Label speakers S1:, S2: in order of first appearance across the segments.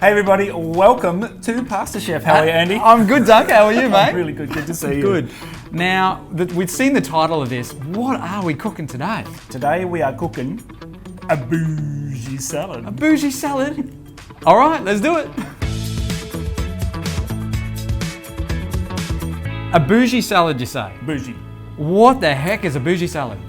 S1: Hey everybody, welcome to PastorChef. How are you, Andy?
S2: I'm good, Duncan. How are you, mate?
S1: I'm really good. Good to see you.
S2: Good. Now, we've seen the title of this. What are we cooking today?
S1: Today we are cooking a bougie salad.
S2: A bougie salad. All right, let's do it. A bougie salad, you say?
S1: Bougie.
S2: What the heck is a bougie salad?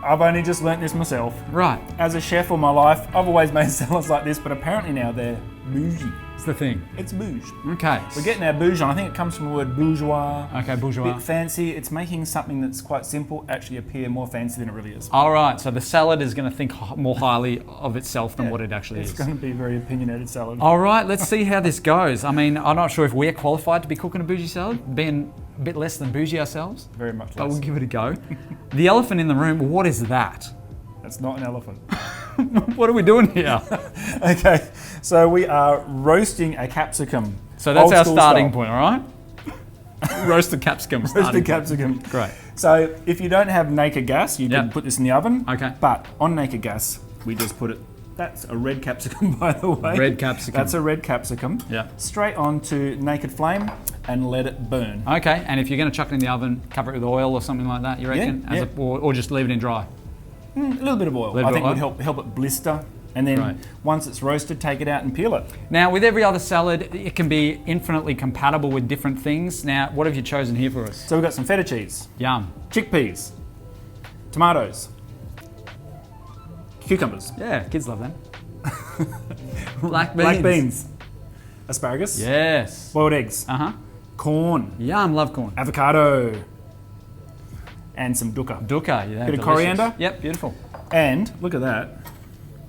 S1: I've only just learnt this myself.
S2: Right.
S1: As a chef all my life, I've always made salads like this, but apparently now they're bougie.
S2: It's the thing.
S1: It's bouge.
S2: Okay.
S1: We're getting our bouge on. I think it comes from the word bourgeois.
S2: Okay,
S1: A
S2: bourgeois.
S1: bit fancy. It's making something that's quite simple actually appear more fancy than it really is.
S2: All right, so the salad is going to think more highly of itself than what it actually
S1: It's
S2: is.
S1: going to be a very opinionated salad.
S2: All right, let's see how this goes. I mean, I'm not sure if we're qualified to be cooking a bougie salad, being a bit less than bougie ourselves,
S1: Very much
S2: but
S1: less.
S2: we'll give it a go. The elephant in the room, what is that?
S1: That's not an elephant.
S2: What are we doing here?
S1: Okay, so we are roasting a capsicum.
S2: So that's
S1: Old
S2: our
S1: school
S2: starting
S1: style.
S2: point, all right? Roasted capsicum.
S1: Roasted
S2: starting
S1: capsicum.
S2: point. Great.
S1: So if you don't have naked gas, you can
S2: Yep.
S1: put this in the oven.
S2: Okay.
S1: But on naked gas, we just put it. That's a red capsicum, by the way.
S2: Red capsicum.
S1: That's a red capsicum.
S2: Yeah.
S1: Straight onto naked flame and let it burn.
S2: Okay, and if you're going to chuck it in the oven, cover it with oil or something like that, you reckon?
S1: Yeah.
S2: Or just leave it in dry?
S1: A little bit of oil.
S2: Little
S1: I think
S2: bit
S1: would
S2: of
S1: help it blister. And then
S2: Right.
S1: once it's roasted, take it out and peel it.
S2: Now, with every other salad, it can be infinitely compatible with different things. Now, what have you chosen here for us?
S1: So we've got some feta cheese,
S2: Yum.
S1: chickpeas, tomatoes, cucumbers,
S2: Yeah, kids love them. Black beans.
S1: black beans, asparagus,
S2: Yes.
S1: boiled eggs,
S2: Uh-huh.
S1: corn,
S2: Yum, love corn.
S1: avocado, and some dukkha.
S2: Dukkha, yeah.
S1: Bit of
S2: delicious.
S1: coriander.
S2: Yep, beautiful.
S1: And look at that.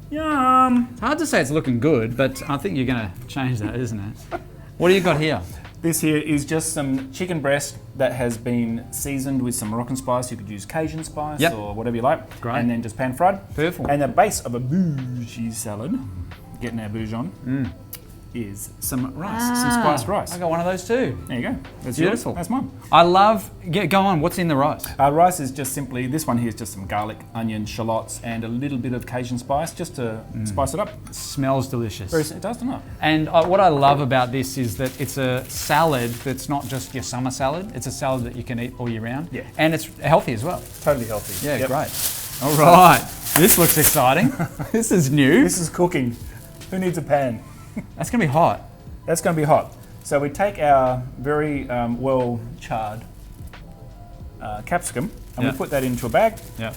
S1: Yum!
S2: It's hard to say it's looking good, but I think you're going to change that, isn't it? What do you got here?
S1: This here is just some chicken breast that has been seasoned with some Moroccan spice. You could use Cajun spice
S2: Yep.
S1: or whatever you like.
S2: Great.
S1: And then just pan fried.
S2: Beautiful.
S1: And the base of a bougie salad, getting our bouge on, is some rice, some spiced rice.
S2: I got one of those too.
S1: There you go. That's
S2: Beautiful.
S1: yours. That's mine.
S2: I love, go on, what's in the rice?
S1: Rice is just simply, this one here is just some garlic, onion, shallots, and a little bit of Cajun spice just to spice it up.
S2: Smells delicious.
S1: It does, doesn't it?
S2: And what I love about this is that it's a salad that's not just your summer salad, it's a salad that you can eat all year round.
S1: Yeah.
S2: And it's healthy as well.
S1: Totally healthy.
S2: Yeah,
S1: Yep.
S2: great. All right, this looks exciting. This is new.
S1: This is cooking. Who needs a pan?
S2: That's gonna be hot.
S1: That's going to be hot. So we take our very well charred capsicum and
S2: Yeah.
S1: we put that into a bag
S2: Yeah,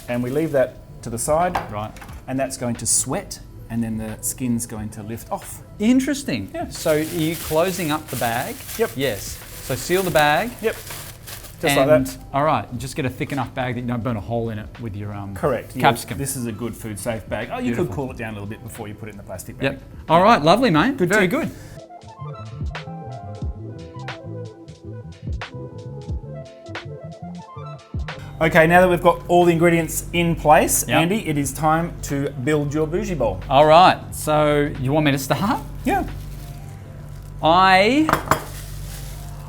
S1: and we leave that to the side,
S2: right.
S1: and that's going to sweat and then the skin's going to lift off.
S2: Interesting.
S1: Yeah.
S2: So are you closing up the bag?
S1: Yep.
S2: Yes. So seal the bag.
S1: Yep. Just like that.
S2: All right, just get a thick enough bag that you don't burn a hole in it with your
S1: Correct. Yeah,
S2: capsicum.
S1: This is a good food safe bag. Oh, you
S2: Beautiful.
S1: could cool it down a little bit before you put it in the plastic bag.
S2: Yep. All right, lovely, mate.
S1: Good
S2: Very
S1: tip.
S2: good.
S1: Okay, now that we've got all the ingredients in place,
S2: Yep.
S1: Andy, it is time to build your bougie bowl.
S2: All right, so you want me to start?
S1: Yeah.
S2: I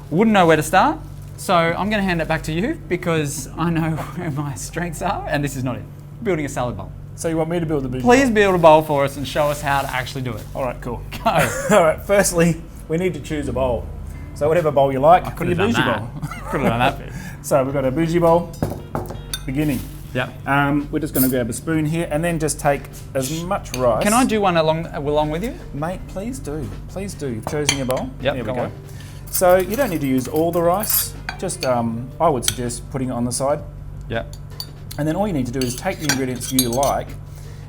S2: wouldn't know where to start, so I'm going to hand it back to you because I know where my strengths are, and this is not it. Building a salad bowl.
S1: So you want me to build the bougie
S2: Please build a bowl for us and show us how to actually do it.
S1: bowl? All right, cool.
S2: Go.
S1: All right, firstly, we need to choose a bowl. So whatever bowl you like, for
S2: Could
S1: your
S2: have done
S1: bougie
S2: that.
S1: bowl.
S2: Could have done that bit.
S1: So we've got a bougie bowl, beginning.
S2: Yep.
S1: We're just going to grab a spoon here and then just take as much rice.
S2: Can I do one along with you?
S1: Mate, please do. Please do. You've chosen your bowl.
S2: Yep,
S1: There we
S2: go
S1: go.
S2: on.
S1: So you don't need to use all the rice. Just, I would suggest putting it on the side.
S2: Yep.
S1: And then all you need to do is take the ingredients you like,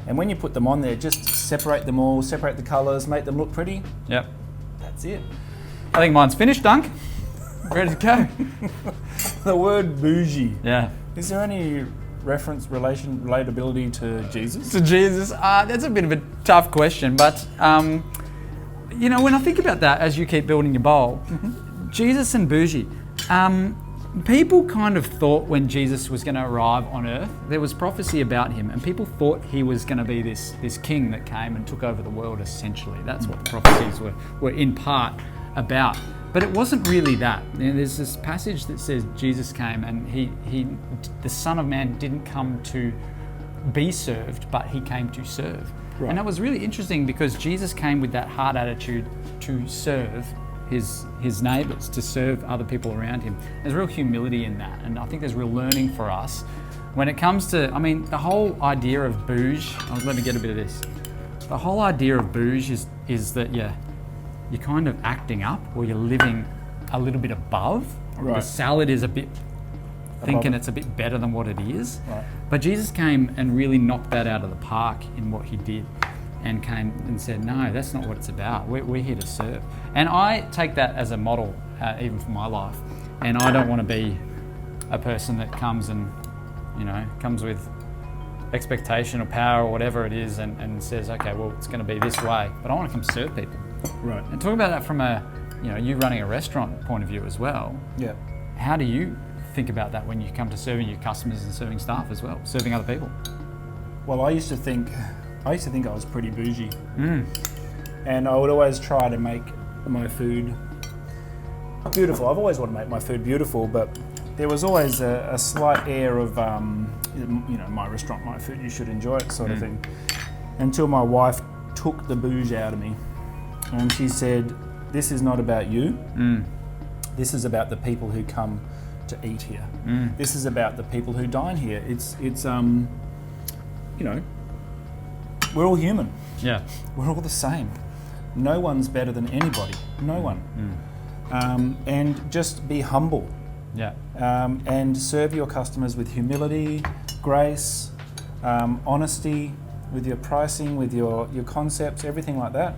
S1: and when you put them on there, just separate them all, separate the colours, make them look pretty.
S2: Yep.
S1: That's it.
S2: I think mine's finished, Dunk. Ready to go.
S1: The word bougie.
S2: Yeah.
S1: Is there any relatability to Jesus?
S2: To Jesus, that's a bit of a tough question, but you know, when I think about that as you keep building your bowl, Jesus and bougie, people kind of thought when Jesus was going to arrive on earth, there was prophecy about him, and people thought he was going to be this king that came and took over the world essentially. That's what the prophecies were in part about. But it wasn't really that. You know, there's this passage that says Jesus came and he, the Son of Man didn't come to be served, but he came to serve.
S1: Right.
S2: And that was really interesting because Jesus came with that heart attitude to serve his neighbours, to serve other people around him. There's real humility in that, and I think there's real learning for us when it comes to, the whole idea of bougie. Let me get a bit of this. The whole idea of bougie is that you're kind of acting up, or you're living a little bit above.
S1: Right.
S2: The salad is a bit thinking
S1: Above.
S2: It's a bit better than what it is.
S1: Right.
S2: But Jesus came and really knocked that out of the park in what he did, and came and said, no, that's not what it's about. We're here to serve. And I take that as a model, even for my life. And I don't want to be a person that comes and, comes with expectation or power or whatever it is, and says, okay, well, it's going to be this way. But I want to come serve people.
S1: Right.
S2: And talk about that from you running a restaurant point of view as well.
S1: Yeah.
S2: How do you think about that when you come to serving your customers and serving staff as well, serving other people?
S1: Well, I used to think I was pretty bougie. And I would always try to make my food beautiful. I've always wanted to make my food beautiful, but there was always a slight air of, my restaurant, my food, you should enjoy it sort of thing. Until my wife took the bougie out of me, and she said, this is not about you. This is about the people who come to eat here. This is about the people who dine here. It's we're all human.
S2: Yeah.
S1: We're all the same. No one's better than anybody. No one. And just be humble.
S2: Yeah.
S1: And serve your customers with humility, grace, honesty, with your pricing, with your concepts, everything like that.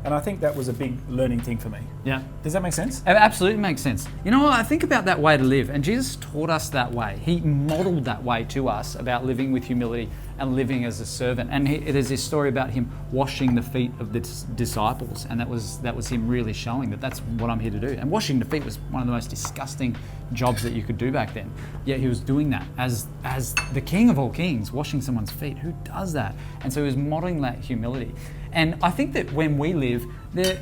S1: And I think that was a big learning thing for me.
S2: Yeah.
S1: Does that make sense?
S2: It absolutely makes sense. You know what? I think about that way to live, and Jesus taught us that way. He modeled that way to us about living with humility and living as a servant. And there's this story about him washing the feet of the disciples, and that was him really showing that that's what I'm here to do. And washing the feet was one of the most disgusting jobs that you could do back then. Yet he was doing that as the King of all kings, washing someone's feet. Who does that? And so he was modeling that humility. And I think that when we live, there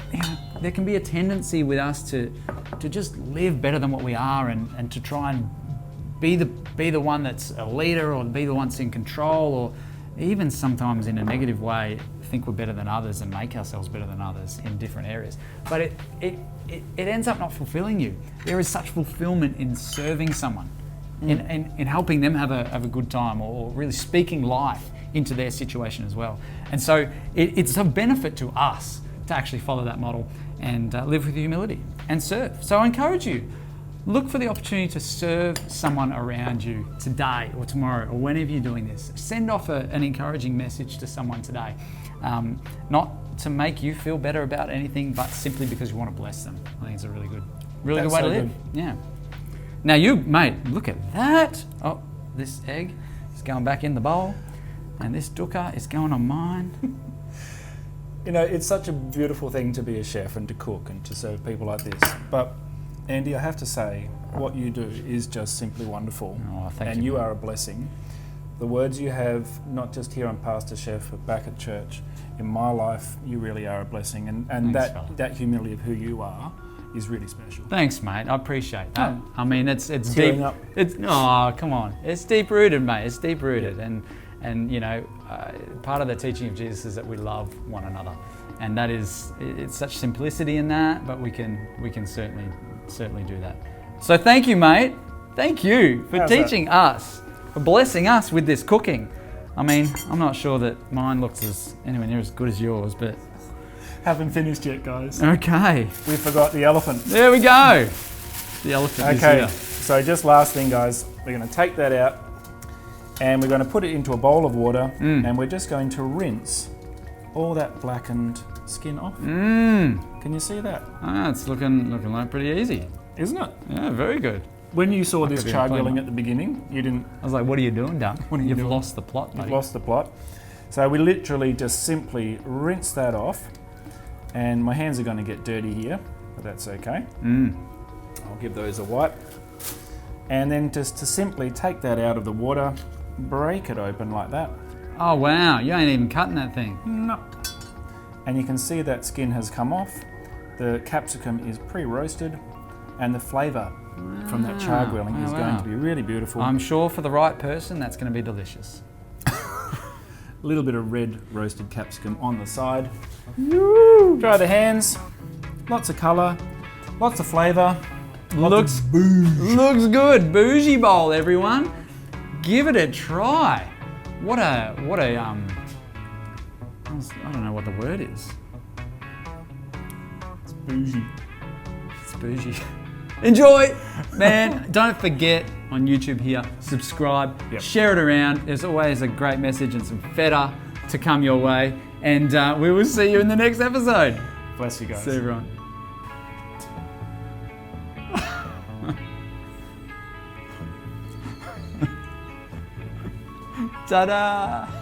S2: can be a tendency with us to just live better than what we are, and to try and be the one that's a leader, or be the one that's in control, or even sometimes in a negative way think we're better than others and make ourselves better than others in different areas. But it ends up not fulfilling you. There is such fulfillment in serving someone, in helping them have a good time, or really speaking life into their situation as well. And so it's a benefit to us to actually follow that model and live with humility and serve. So I encourage you, look for the opportunity to serve someone around you today or tomorrow or whenever you're doing this. Send off an encouraging message to someone today. Not to make you feel better about anything, but simply because you want to bless them. I think it's a really good way to live. Yeah. Now mate, look at that. Oh, this egg is going back in the bowl, and this dukkha is going on mine.
S1: It's such a beautiful thing to be a chef and to cook and to serve people like this. But Andy, I have to say, what you do is just simply wonderful.
S2: Oh, thank you.
S1: And you are a blessing. The words you have, not just here on PastorChef, but back at church, in my life, you really are a blessing. And
S2: Thanks,
S1: that humility of who you are is really special.
S2: Thanks, mate. I appreciate that.
S1: Oh.
S2: I mean, it's
S1: Tearing
S2: deep.
S1: up.
S2: Come on. It's deep rooted, mate. It's deep rooted, and part of the teaching of Jesus is that we love one another, and that is, it's such simplicity in that, but we can certainly do that. So thank you, mate. Thank you for teaching us, for blessing us with this cooking. I mean, I'm not sure that mine looks anywhere near as good as yours, but
S1: Haven't finished yet, guys.
S2: okay.
S1: We forgot the elephant.
S2: There we go. The elephant is
S1: Okay,
S2: here.
S1: so just last thing, guys. We're going to take that out, and we're going to put it into a bowl of water, and we're just going to rinse all that blackened skin off. Can you see that?
S2: It's looking like pretty easy.
S1: Isn't it?
S2: Yeah, very good.
S1: When you saw this
S2: could be
S1: char
S2: a clean
S1: grilling
S2: one.
S1: at the beginning, you didn't.
S2: I was like, what are you doing, Dunk?
S1: What are you
S2: You've
S1: doing?
S2: lost the plot, buddy.
S1: You've lost the plot. So we literally just simply rinse that off, and my hands are going to get dirty here, but that's okay. I'll give those a wipe. And then just to simply take that out of the water, break it open like that.
S2: Oh, wow. You ain't even cutting that thing.
S1: No. And you can see that skin has come off. The capsicum is pre-roasted, and the flavour from that char grilling is going to be really beautiful.
S2: I'm sure for the right person, that's going to be delicious.
S1: A little bit of red roasted capsicum on the side. Dry the hands. Lots of colour. Lots of flavour.
S2: Looks good. Bougie Bowl, everyone. Give it a try. What a I don't know what the word is.
S1: It's bougie.
S2: It's bougie. Enjoy, man. Don't forget on YouTube here, subscribe, share it around. There's always a great message and some feta to come your way. And we will see you in the next episode.
S1: Bless you guys.
S2: See you, everyone. Ta-da!